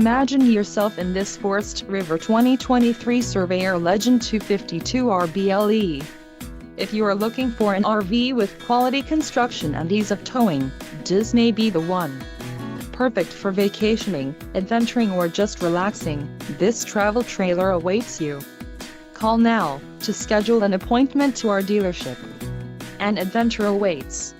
Imagine yourself in this Forest River 2023 Surveyor Legend 252 RBLE. If you are looking for an RV with quality construction and ease of towing, this may be the one. Perfect for vacationing, adventuring or just relaxing, this travel trailer awaits you. Call now to schedule an appointment to our dealership. An adventure awaits.